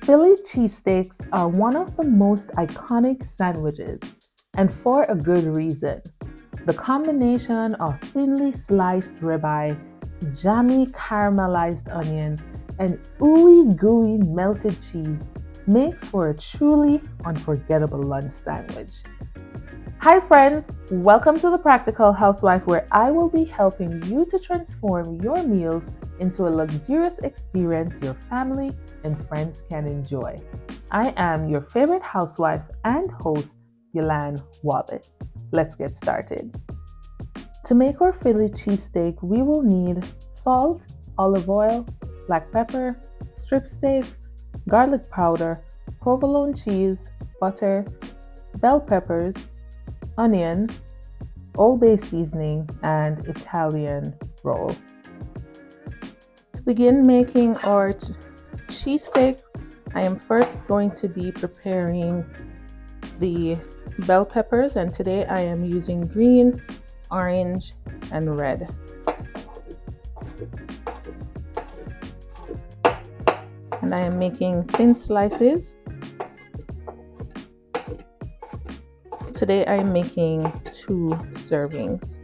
Philly cheesesteaks are one of the most iconic sandwiches, and for a good reason. The combination of thinly sliced ribeye, jammy caramelized onions, and ooey gooey melted cheese makes for a truly unforgettable lunch sandwich. Hi, friends! Welcome to the Practical Housewife, where I will be helping you to transform your meals into a luxurious experience your family and friends can enjoy. I am your favorite housewife and host, Yolan Wallace. Let's get started. To make our Philly cheesesteak, we will need salt, olive oil, black pepper, strip steak, garlic powder, provolone cheese, butter, bell peppers, onion, Old Bay seasoning, and Italian roll. To begin making our cheesesteak, I am first going to be preparing the bell peppers, and today I am using green, orange, and red. And I am making thin slices. Today I am making 2 servings.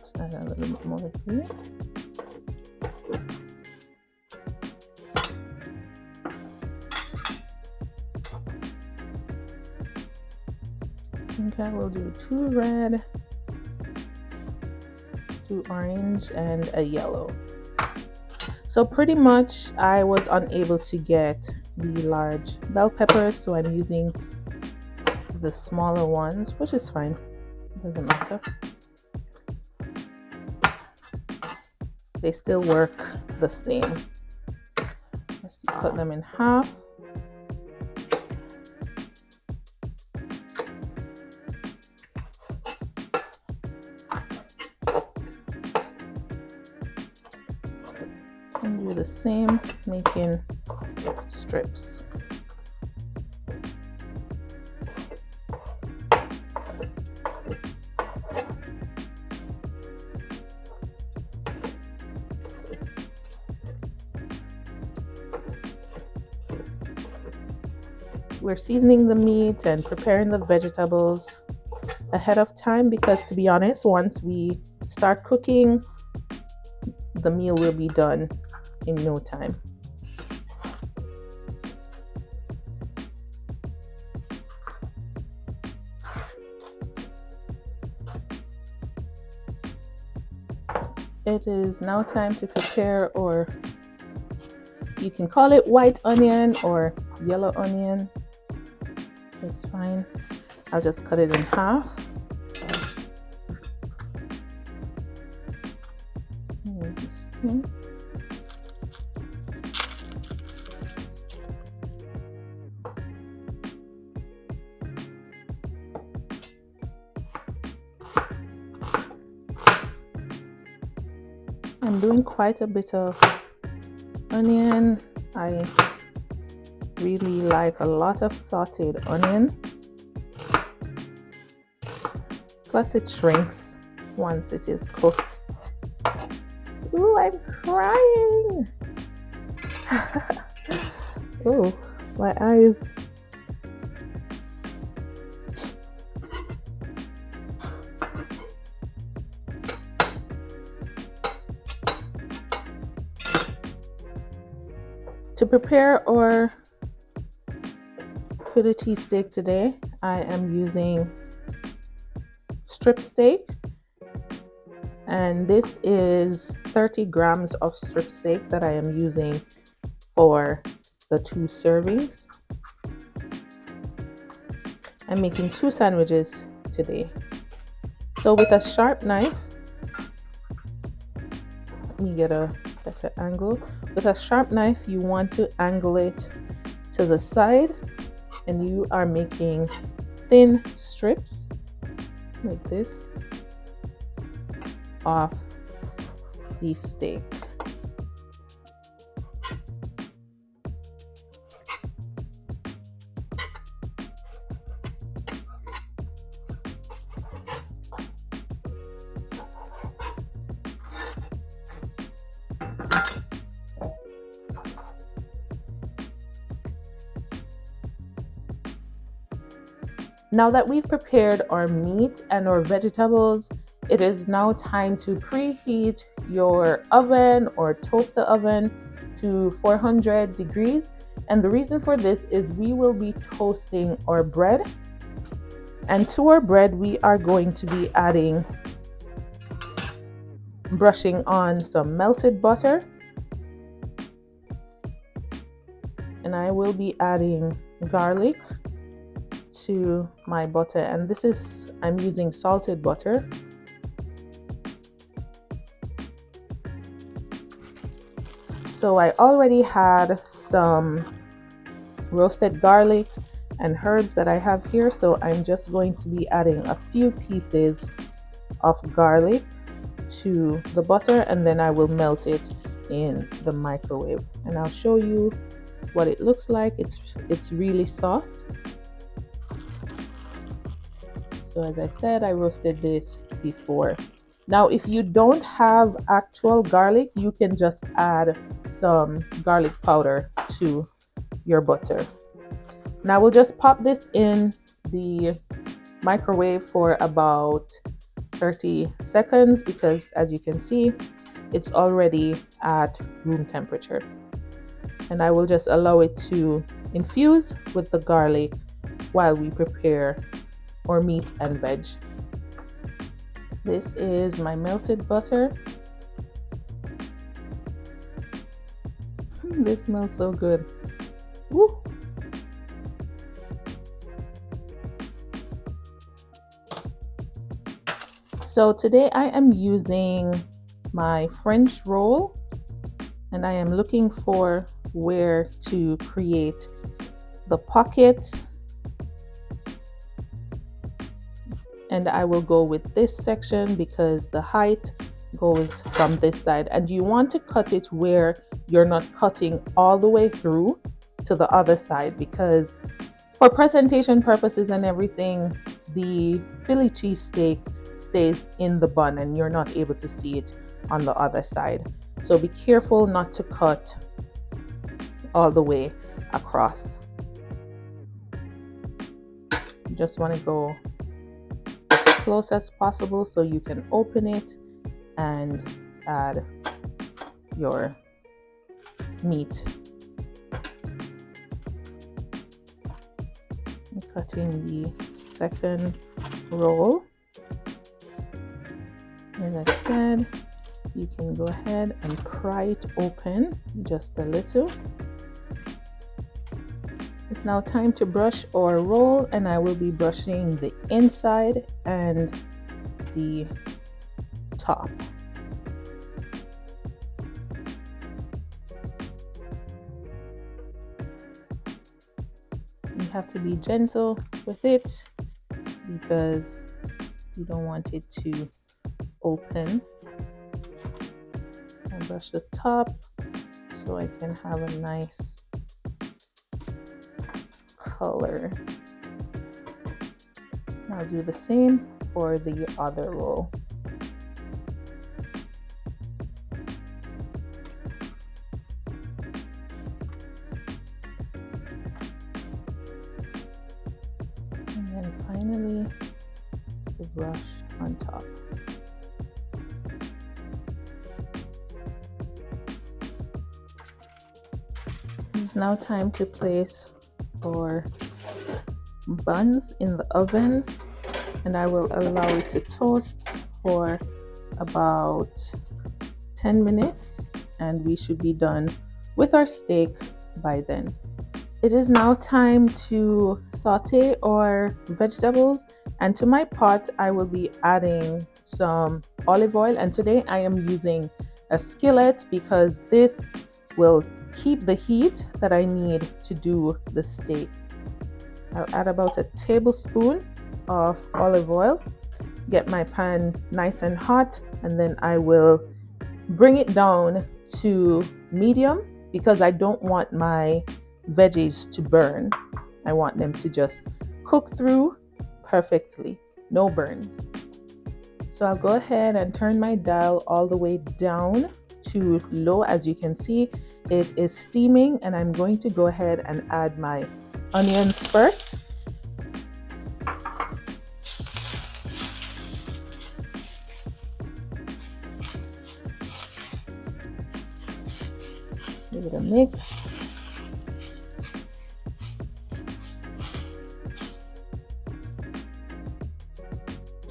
Just add a little bit more here. Okay, we'll do 2 red, 2 orange, and a yellow. So pretty much I was unable to get the large bell peppers, so I'm using the smaller ones, which is fine. It doesn't matter. They still work the same. Just cut them in half. And do the same, making strips. We're seasoning the meat and preparing the vegetables ahead of time because, to be honest, once we start cooking, the meal will be done in no time. It is now time to prepare, or you can call it white onion or yellow onion. It's fine. I'll just cut it in half. I'm doing quite a bit of onion. I really like a lot of sauteed onion. Plus it shrinks once it is cooked. Ooh, I'm crying. Oh, my eyes. To prepare our Philly cheesesteak today, I am using strip steak, and this is 30 grams of strip steak that I am using for the 2 servings. I'm making 2 sandwiches today. So with a sharp knife, let me get a better angle. With a sharp knife, you want to angle it to the side, and you are making thin strips like this off the steak. Now that we've prepared our meat and our vegetables, it is now time to preheat your oven or toaster oven to 400 degrees. And the reason for this is we will be toasting our bread. And to our bread, we are going to be brushing on some melted butter. And I will be adding garlic to my butter, and I'm using salted butter. So I already had some roasted garlic and herbs that I have here, so I'm just going to be adding a few pieces of garlic to the butter, and then I will melt it in the microwave, and I'll show you what it looks like. It's really soft. So as I said, I roasted this before. Now, if you don't have actual garlic, you can just add some garlic powder to your butter. Now we'll just pop this in the microwave for about 30 seconds because, as you can see, it's already at room temperature. And I will just allow it to infuse with the garlic while we prepare our meat and veg. This is my melted butter. This smells so good. Woo. So today I am using my French roll, and I am looking for where to create the pocket, and I will go with this section because the height goes from this side, and you want to cut it where you're not cutting all the way through to the other side, because for presentation purposes and everything, the Philly cheesesteak stays in the bun and you're not able to see it on the other side. So be careful not to cut all the way across. You just want to go as close as possible so you can open it and add your meat. I'm cutting the second roll. As I said, you can go ahead and pry it open just a little. It's now time to brush our roll, and I will be brushing the inside and the top. You have to be gentle with it because you don't want it to open. I brush the top so I can have a nice color. I'll do the same for the other roll. And then finally the brush on top. It's now time to place our buns in the oven, and I will allow it to toast for about 10 minutes, and we should be done with our steak by then. It is now time to saute our vegetables, and to my pot I will be adding some olive oil, and today I am using a skillet because this will keep the heat that I need to do the steak. I'll add about a tablespoon of olive oil, get my pan nice and hot, and then I will bring it down to medium because I don't want my veggies to burn. I want them to just cook through perfectly, no burns. So I'll go ahead and turn my dial all the way down to low. As you can see, it is steaming, and I'm going to go ahead and add my onions first. Give it a mix.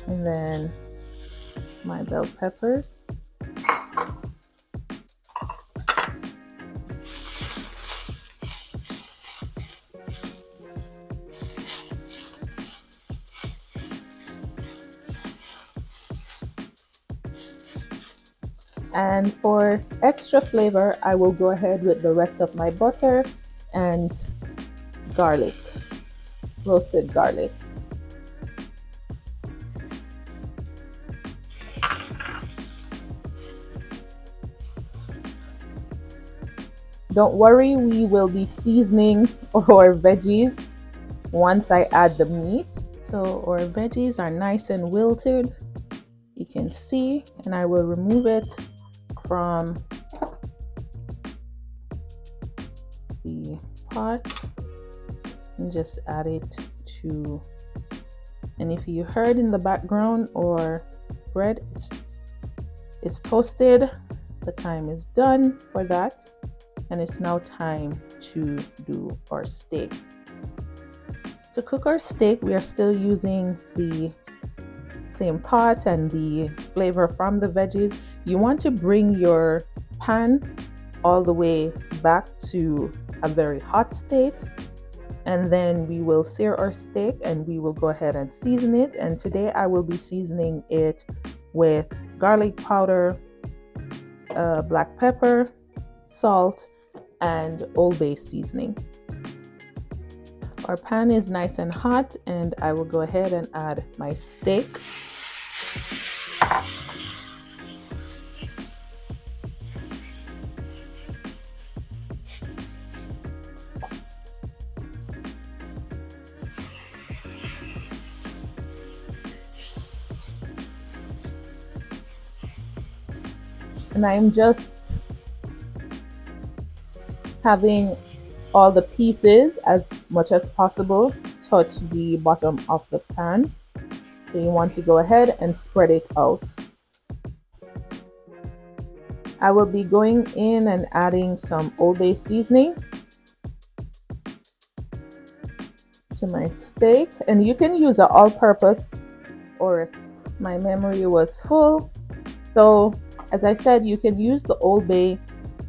And then my bell peppers. And for extra flavor, I will go ahead with the rest of my butter and garlic, roasted garlic. Don't worry, we will be seasoning our veggies once I add the meat. So our veggies are nice and wilted, you can see, and I will remove it from the pot and just add it to, and if you heard in the background, our bread is toasted. The time is done for that, and it's now time to do our steak. To cook our steak, we are still using the same pot and the flavor from the veggies. You want to bring your pan all the way back to a very hot state, and then we will sear our steak and we will go ahead and season it. And today I will be seasoning it with garlic powder, black pepper, salt, and Old Bay seasoning. Our pan is nice and hot, and I will go ahead and add my steak. And I am just having all the pieces as much as possible touch the bottom of the pan. So you want to go ahead and spread it out. I will be going in and adding some Old Bay seasoning to my steak, and you can use an all-purpose, or my memory was full. So as I said, you can use the Old Bay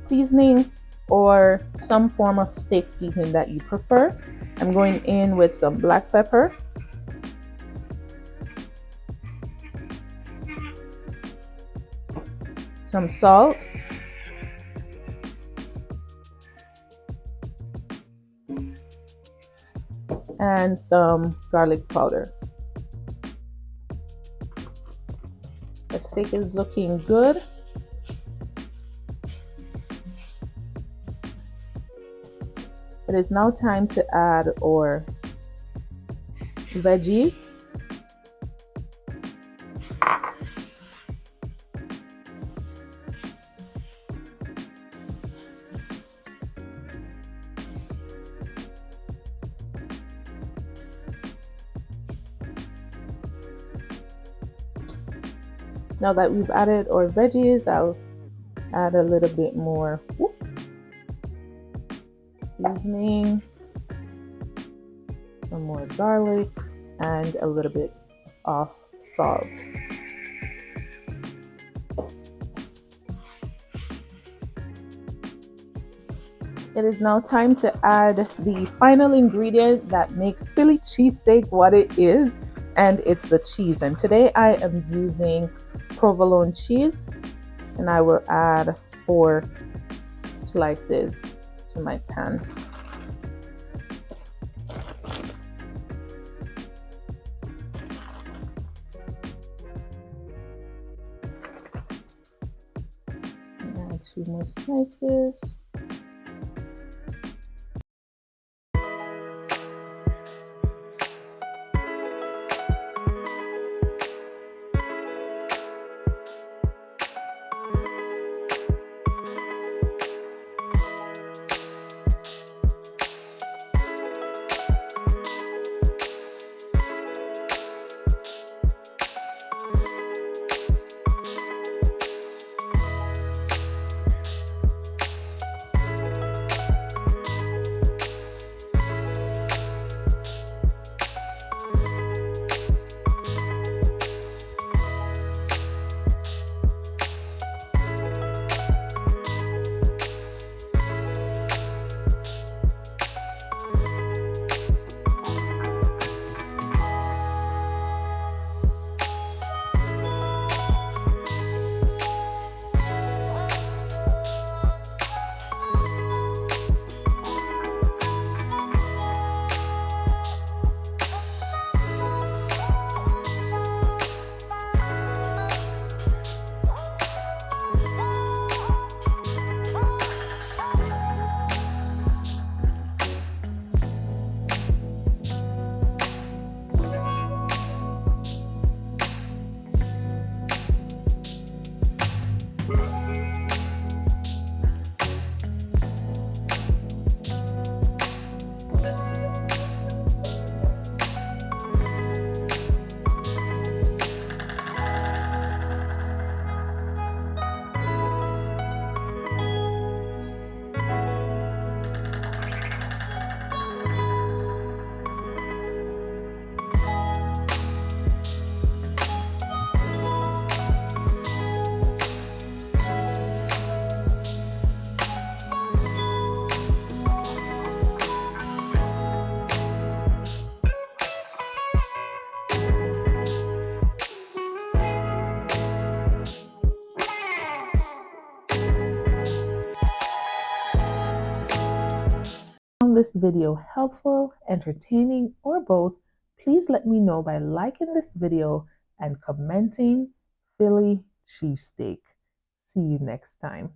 seasoning or some form of steak seasoning that you prefer. I'm going in with some black pepper, some salt, and some garlic powder. The steak is looking good. It is now time to add our veggies. Now that we've added our veggies, I'll add a little bit more seasoning, some more garlic, and a little bit of salt. It is now time to add the final ingredient that makes Philly cheesesteak what it is, and it's the cheese. And today I am using provolone cheese, and I will add 4 slices to my pan. Add 2 more slices. Found this video helpful, entertaining, or both, please let me know by liking this video and commenting Philly cheesesteak. See you next time.